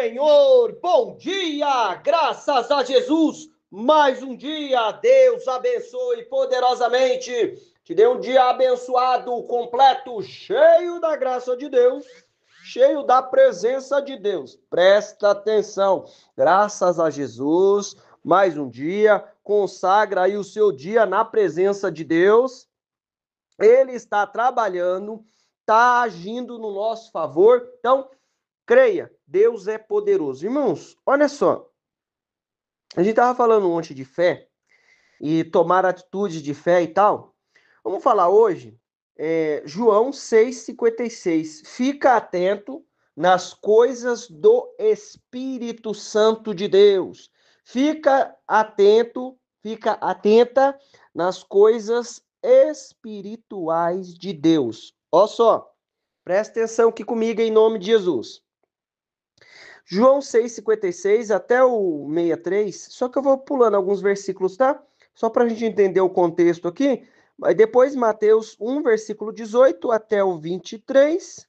Senhor, bom dia, graças a Jesus, mais um dia, Deus abençoe poderosamente, te dê um dia abençoado, completo, cheio da graça de Deus, cheio da presença de Deus, presta atenção, graças a Jesus, mais um dia, consagra aí o seu dia na presença de Deus, Ele está trabalhando, está agindo no nosso favor, então, creia, Deus é poderoso. Irmãos, olha só. A gente estava falando ontem de fé e tomar atitude de fé e tal. Vamos falar hoje, João 6,56. Fica atento nas coisas do Espírito Santo de Deus. Fica atento, fica atenta nas coisas espirituais de Deus. Olha só, presta atenção aqui comigo em nome de Jesus. João 6,56 até o 63, só que eu vou pulando alguns versículos, tá? Só para a gente entender o contexto aqui. Aí depois Mateus 1, versículo 18 até o 23.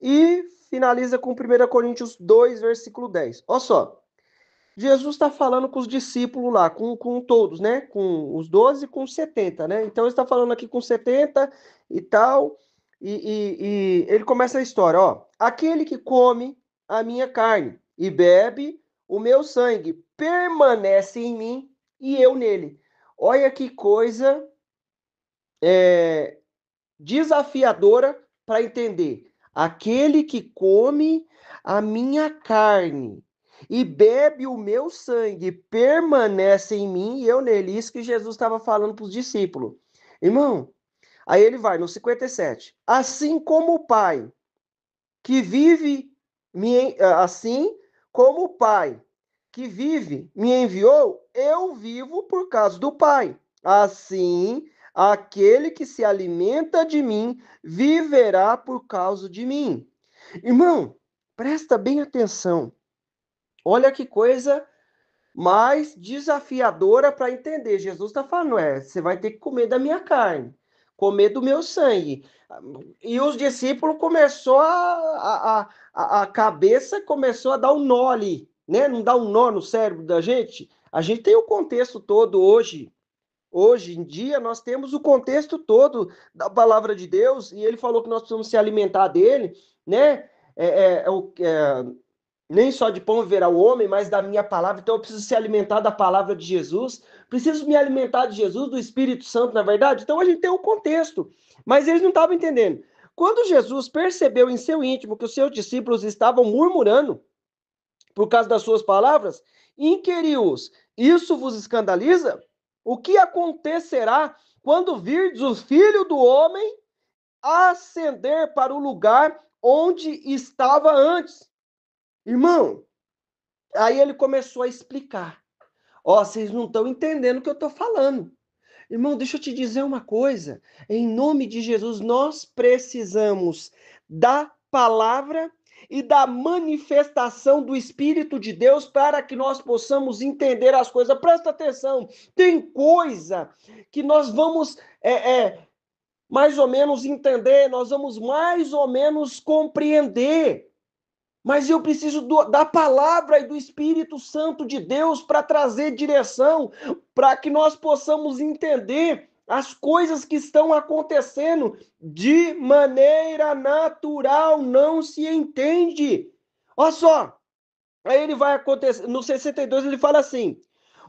E finaliza com 1 Coríntios 2, versículo 10. Olha só. Jesus está falando com os discípulos lá, com todos, né? Com os 12 e com os 70, né? Então ele está falando aqui com 70 e tal. E ele começa a história, ó. Aquele que come a minha carne e bebe o meu sangue permanece em mim e eu nele. Olha que coisa desafiadora para entender. Aquele que come a minha carne e bebe o meu sangue permanece em mim e eu nele. Isso que Jesus estava falando para os discípulos. Irmão, aí ele vai no 57. Assim como o Pai que vive assim como o Pai que vive me enviou, eu vivo por causa do Pai. Assim, aquele que se alimenta de mim viverá por causa de mim. Irmão, presta bem atenção. Olha que coisa mais desafiadora para entender. Jesus está falando, você vai ter que comer da minha carne, comer do meu sangue. E os discípulos começou a cabeça começou a dar um nó ali, né? Não dá um nó no cérebro da gente. A gente tem o contexto todo hoje. Hoje em dia, nós temos o contexto todo da palavra de Deus, e ele falou que nós precisamos se alimentar dele, né? Nem só de pão viverá o homem, mas da minha palavra. Então eu preciso se alimentar da palavra de Jesus, preciso me alimentar de Jesus, do Espírito Santo, na verdade. Então a gente tem um contexto, mas eles não estavam entendendo. Quando Jesus percebeu em seu íntimo que os seus discípulos estavam murmurando por causa das suas palavras, inquiriu-os: isso vos escandaliza? O que acontecerá quando virdes o Filho do Homem ascender para o lugar onde estava antes? Irmão, aí ele começou a explicar. Ó, vocês não estão entendendo o que eu estou falando. Irmão, deixa eu te dizer uma coisa. Em nome de Jesus, nós precisamos da palavra e da manifestação do Espírito de Deus para que nós possamos entender as coisas. Presta atenção, tem coisa que nós vamos mais ou menos entender, nós vamos mais ou menos compreender. Mas eu preciso da palavra e do Espírito Santo de Deus para trazer direção, para que nós possamos entender as coisas que estão acontecendo de maneira natural, não se entende. Olha só, aí ele vai acontecer, no 62 ele fala assim: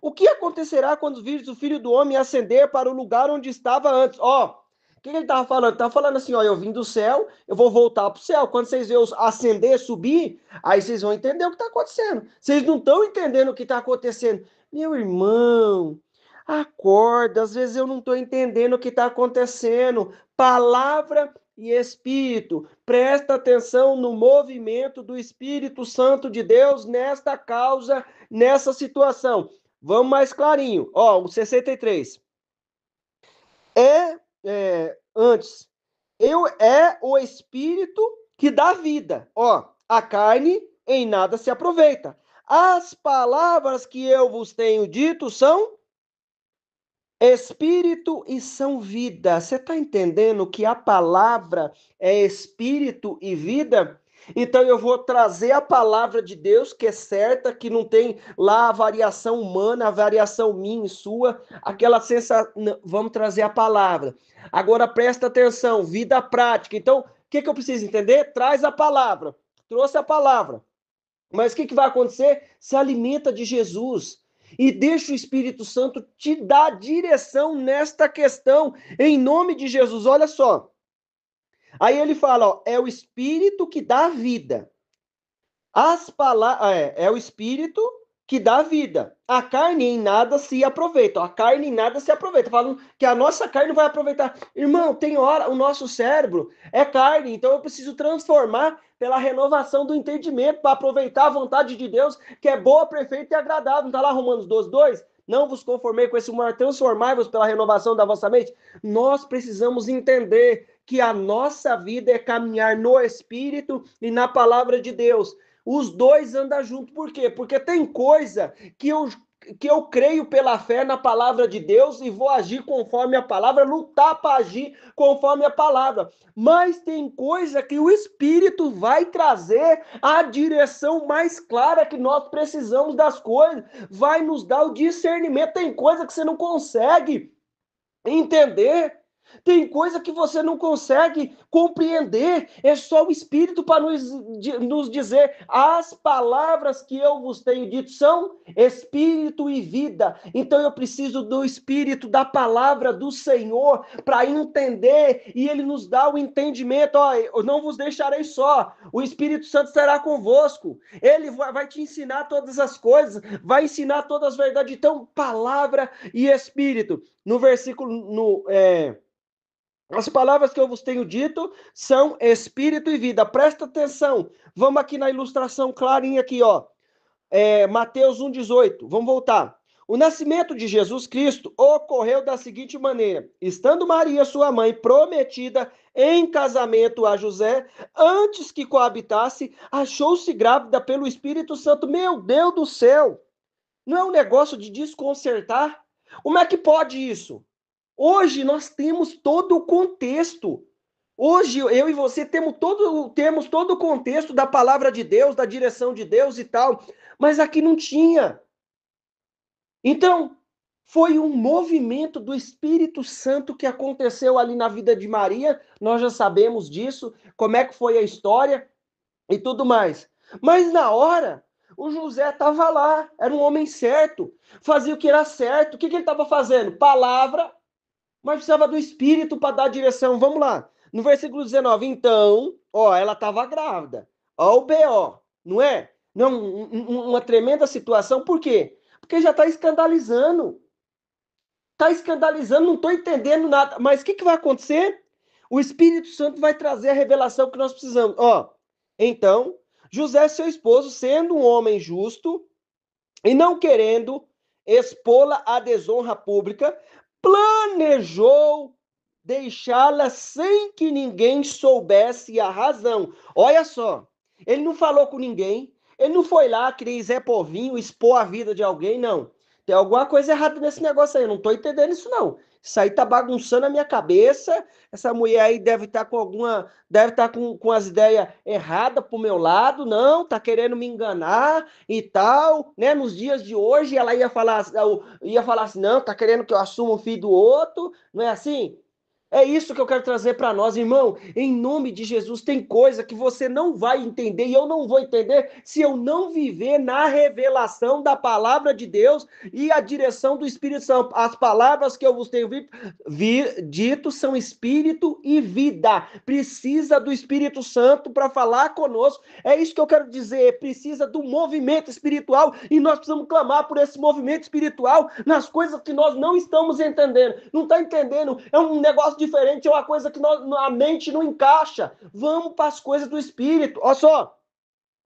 o que acontecerá quando vires o Filho do Homem ascender para o lugar onde estava antes? Ó, o que ele estava falando? Ele estava falando assim, ó, eu vim do céu, eu vou voltar para o céu. Quando vocês verem ascender, subir, aí vocês vão entender o que está acontecendo. Vocês não estão entendendo o que está acontecendo. Meu irmão, acorda, às vezes eu não estou entendendo o que está acontecendo. Palavra e Espírito, presta atenção no movimento do Espírito Santo de Deus nesta causa, nessa situação. Vamos mais clarinho. Ó, o 63. Antes, é o Espírito que dá vida. Ó, a carne em nada se aproveita. As palavras que eu vos tenho dito são espírito e são vida. Você está entendendo que a palavra é espírito e vida? Então eu vou trazer a palavra de Deus, que é certa, que não tem lá a variação humana, a variação minha e sua, aquela sensação. Vamos trazer a palavra. Agora presta atenção, vida prática. Então, o que eu preciso entender? Traz a palavra. Trouxe a palavra. Mas o que vai acontecer? Se alimenta de Jesus. E deixa o Espírito Santo te dar direção nesta questão, em nome de Jesus. Olha só. Aí ele fala, ó, é o Espírito que dá vida. As palavras é o Espírito que dá vida. A carne em nada se aproveita. A carne em nada se aproveita. Falando que a nossa carne vai aproveitar. Irmão, tem hora, o nosso cérebro é carne, então eu preciso transformar pela renovação do entendimento para aproveitar a vontade de Deus, que é boa, perfeita e agradável. Não está lá Romanos 12, 2? Não vos conformei com esse mundo, transformai-vos pela renovação da vossa mente. Nós precisamos entender que a nossa vida é caminhar no Espírito e na palavra de Deus. Os dois andam juntos. Por quê? Porque tem coisa que eu creio pela fé na palavra de Deus e vou agir conforme a palavra, lutar para agir conforme a palavra. Mas tem coisa que o Espírito vai trazer a direção mais clara que nós precisamos das coisas, vai nos dar o discernimento. Tem coisa que você não consegue entender. Tem coisa que você não consegue compreender, é só o Espírito para nos dizer. As palavras que eu vos tenho dito são Espírito e vida. Então eu preciso do Espírito, da palavra do Senhor, para entender, e Ele nos dá o entendimento. Ó, eu não vos deixarei só, o Espírito Santo estará convosco, Ele vai te ensinar todas as coisas, vai ensinar todas as verdades. Então, palavra e Espírito. No versículo, as palavras que eu vos tenho dito são espírito e vida. Presta atenção. Vamos aqui na ilustração clarinha aqui, ó. Mateus 1,18. Vamos voltar. O nascimento de Jesus Cristo ocorreu da seguinte maneira. Estando Maria, sua mãe, prometida em casamento a José, antes que coabitasse, achou-se grávida pelo Espírito Santo. Meu Deus do céu! Não é um negócio de desconcertar? Como é que pode isso? Hoje nós temos todo o contexto. Hoje eu e você temos todo o contexto da palavra de Deus, da direção de Deus e tal, mas aqui não tinha. Então, foi um movimento do Espírito Santo que aconteceu ali na vida de Maria, nós já sabemos disso, como é que foi a história e tudo mais. Mas na hora, o José estava lá, era um homem certo, fazia o que era certo. O que ele estava fazendo? Palavra, mas precisava do Espírito para dar a direção. Vamos lá. No versículo 19, então, ó, ela estava grávida. Ó o B.O., não é? Não, uma tremenda situação. Por quê? Porque já está escandalizando. Está escandalizando, não estou entendendo nada. Mas o que vai acontecer? O Espírito Santo vai trazer a revelação que nós precisamos. Ó, então, José, seu esposo, sendo um homem justo e não querendo expô-la à desonra pública, planejou deixá-la sem que ninguém soubesse a razão. Olha só, ele não falou com ninguém, ele não foi lá querer Zé Povinho, expor a vida de alguém, não. Tem alguma coisa errada nesse negócio aí, eu não tô entendendo isso não. Isso aí tá bagunçando a minha cabeça. Essa mulher aí deve estar com as ideias erradas pro meu lado, não, tá querendo me enganar e tal, né? Nos dias de hoje ela ia falar assim, não, tá querendo que eu assuma o filho do outro, não é assim? É isso que eu quero trazer para nós, irmão. Em nome de Jesus, tem coisa que você não vai entender e eu não vou entender se eu não viver na revelação da palavra de Deus e a direção do Espírito Santo. As palavras que eu vos tenho dito são espírito e vida. Precisa do Espírito Santo para falar conosco. É isso que eu quero dizer. Precisa do movimento espiritual e nós precisamos clamar por esse movimento espiritual nas coisas que nós não estamos entendendo. Não está entendendo? É um negócio diferente, é uma coisa que a mente não encaixa. Vamos para as coisas do Espírito. Olha só.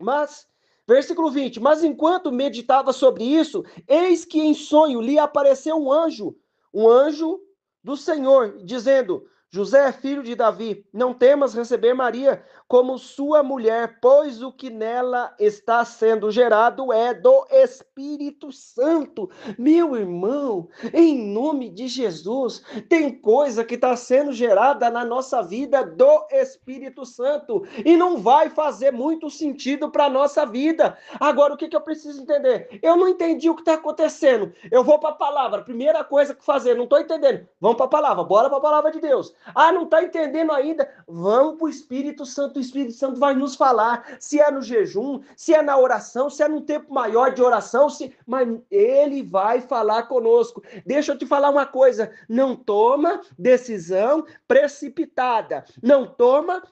Mas, versículo 20. Mas enquanto meditava sobre isso, eis que em sonho lhe apareceu um anjo do Senhor, dizendo: José, filho de Davi, não temas receber Maria como sua mulher, pois o que nela está sendo gerado é do Espírito Santo. Meu irmão, em nome de Jesus, tem coisa que está sendo gerada na nossa vida do Espírito Santo e não vai fazer muito sentido para a nossa vida. Agora, o que eu preciso entender? Eu não entendi o que está acontecendo. Eu vou para a palavra. Primeira coisa que fazer, não estou entendendo. Vamos para a palavra, bora para a palavra de Deus. Ah, não está entendendo ainda? Vamos para o Espírito Santo. O Espírito Santo vai nos falar se é no jejum, se é na oração, se é num tempo maior de oração, mas ele vai falar conosco. Deixa eu te falar uma coisa, não toma decisão precipitada, não toma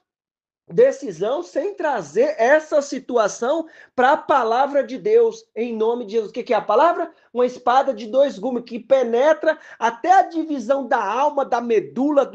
decisão sem trazer essa situação para a palavra de Deus, em nome de Jesus. O que é a palavra? Uma espada de dois gumes que penetra até a divisão da alma, da medula,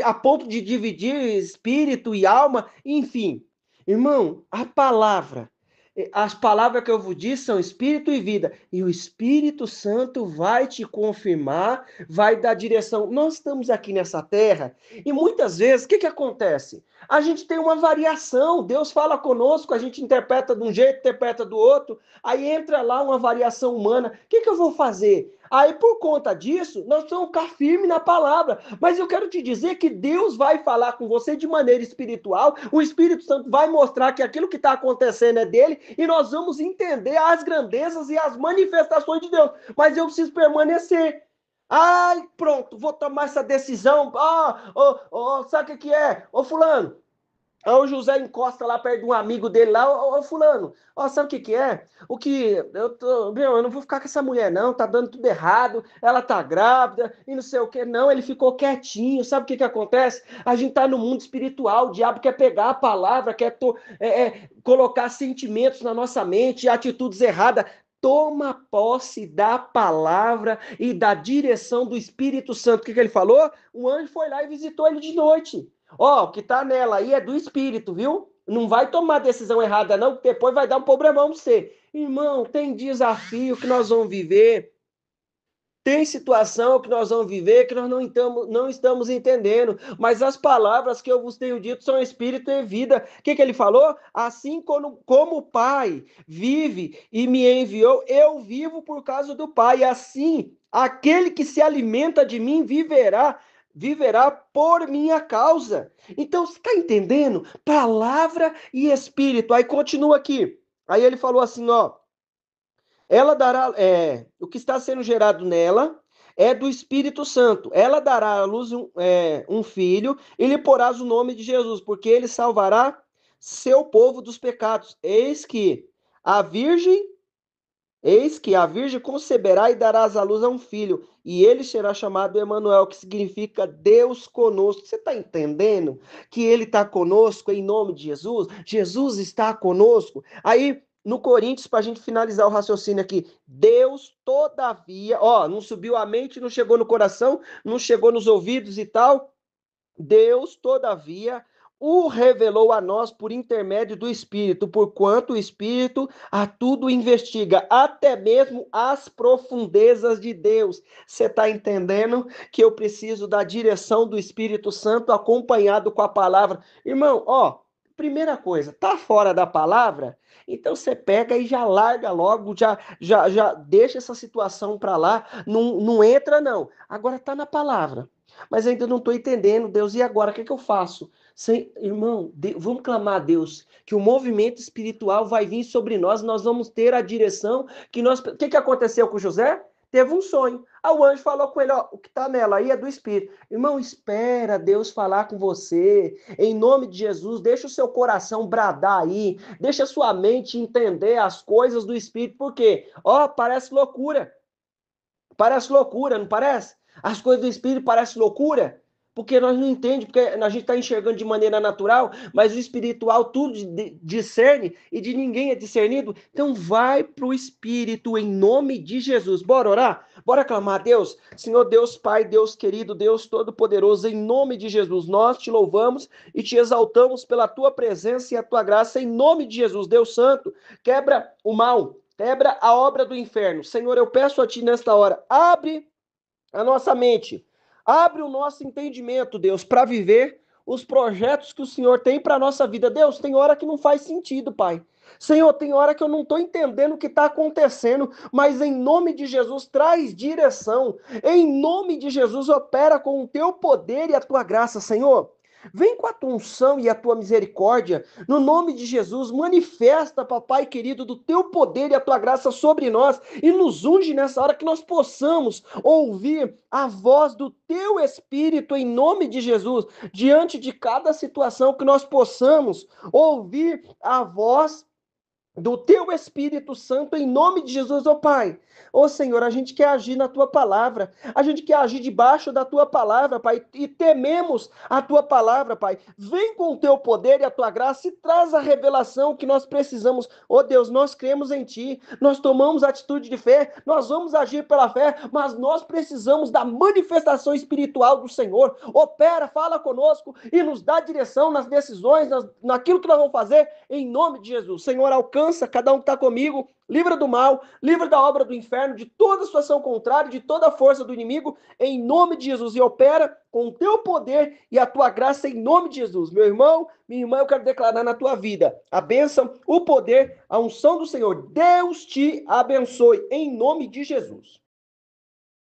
a ponto de dividir espírito e alma, enfim. Irmão, as palavras que eu vos disse são espírito e vida, e o Espírito Santo vai te confirmar, vai dar direção. Nós estamos aqui nessa terra, e muitas vezes, o que acontece? A gente tem uma variação, Deus fala conosco, a gente interpreta de um jeito, interpreta do outro, aí entra lá uma variação humana. O que eu vou fazer? Aí, por conta disso, nós vamos ficar firmes na palavra. Mas eu quero te dizer que Deus vai falar com você de maneira espiritual, o Espírito Santo vai mostrar que aquilo que está acontecendo é dele, e nós vamos entender as grandezas e as manifestações de Deus. Mas eu preciso permanecer. Ai, pronto, vou tomar essa decisão. Sabe o que é? Ô, fulano, aí o José encosta lá perto de um amigo dele lá, ô fulano, sabe o que é? Eu não vou ficar com essa mulher não, tá dando tudo errado, ela tá grávida e não sei o que, não, ele ficou quietinho, sabe o que acontece? A gente tá no mundo espiritual, o diabo quer pegar a palavra, quer colocar sentimentos na nossa mente, atitudes erradas. Toma posse da palavra e da direção do Espírito Santo. O que ele falou? O anjo foi lá e visitou ele de noite. O que tá nela aí é do Espírito, viu? Não vai tomar decisão errada, não, que depois vai dar um problemão pra você. Irmão, tem desafio que nós vamos viver, tem situação que nós vamos viver que nós não estamos entendendo, mas as palavras que eu vos tenho dito são espírito e vida. O que ele falou? Assim como o Pai vive e me enviou, eu vivo por causa do Pai. Assim, aquele que se alimenta de mim viverá por minha causa. Então, você está entendendo? Palavra e espírito. Aí continua aqui. Aí ele falou assim, ela dará, o que está sendo gerado nela é do Espírito Santo. Ela dará à luz um filho e lhe porás o nome de Jesus, porque ele salvará seu povo dos pecados. Eis que a virgem conceberá e darás à luz a um filho, e ele será chamado Emanuel, que significa Deus conosco. Você está entendendo que ele está conosco em nome de Jesus? Jesus está conosco. Aí, no Coríntios, para a gente finalizar o raciocínio aqui, Deus, todavia, não subiu a mente, não chegou no coração, não chegou nos ouvidos e tal. Deus, todavia, o revelou a nós por intermédio do Espírito, porquanto o Espírito a tudo investiga, até mesmo as profundezas de Deus. Você está entendendo que eu preciso da direção do Espírito Santo acompanhado com a palavra? Irmão, primeira coisa, tá fora da palavra? Então você pega e já larga logo, já deixa essa situação para lá, não entra não. Agora tá na palavra. Mas ainda não estou entendendo, Deus, e agora? O que eu faço? Irmão, vamos clamar a Deus, que o movimento espiritual vai vir sobre nós vamos ter a direção que nós... O que aconteceu com José? Teve um sonho. O anjo falou com ele, o que está nela aí é do Espírito. Irmão, espera Deus falar com você. Em nome de Jesus, deixa o seu coração bradar aí, deixa a sua mente entender as coisas do Espírito, porque, parece loucura. Parece loucura, não parece? As coisas do Espírito parecem loucura, porque nós não entendemos, porque a gente está enxergando de maneira natural, mas o espiritual tudo discerne e de ninguém é discernido. Então vai para o Espírito em nome de Jesus. Bora orar? Bora clamar a Deus? Senhor Deus Pai, Deus querido, Deus Todo-Poderoso, em nome de Jesus, nós te louvamos e te exaltamos pela tua presença e a tua graça, em nome de Jesus. Deus Santo, quebra o mal, quebra a obra do inferno. Senhor, eu peço a ti nesta hora, abre a nossa mente, Abre o nosso entendimento, Deus, para viver os projetos que o Senhor tem para a nossa vida. Deus, tem hora que não faz sentido, Pai. Senhor, tem hora que eu não estou entendendo o que está acontecendo, mas em nome de Jesus, traz direção. Em nome de Jesus, opera com o teu poder e a tua graça, Senhor. Vem com a tua unção e a tua misericórdia, no nome de Jesus, manifesta, papai querido, do teu poder e a tua graça sobre nós e nos unge nessa hora que nós possamos ouvir a voz do teu Espírito em nome de Jesus, diante de cada situação que nós possamos ouvir a voz do teu Espírito Santo em nome de Jesus, ó Pai. Ó Senhor, a gente quer agir na tua palavra, a gente quer agir debaixo da tua palavra, Pai, e tememos a tua palavra, Pai. Vem com o teu poder e a tua graça e traz a revelação que nós precisamos. Ó Deus, nós cremos em ti, nós tomamos atitude de fé, nós vamos agir pela fé, mas nós precisamos da manifestação espiritual do Senhor. Opera, fala conosco e nos dá direção nas decisões, naquilo que nós vamos fazer, em nome de Jesus. Senhor, alcança cada um que está comigo, livra do mal, livra da obra do inferno, de toda situação contrária, de toda a força do inimigo, em nome de Jesus, e opera com o teu poder e a tua graça em nome de Jesus. Meu irmão, minha irmã, eu quero declarar na tua vida a bênção, o poder, a unção do Senhor. Deus te abençoe, em nome de Jesus.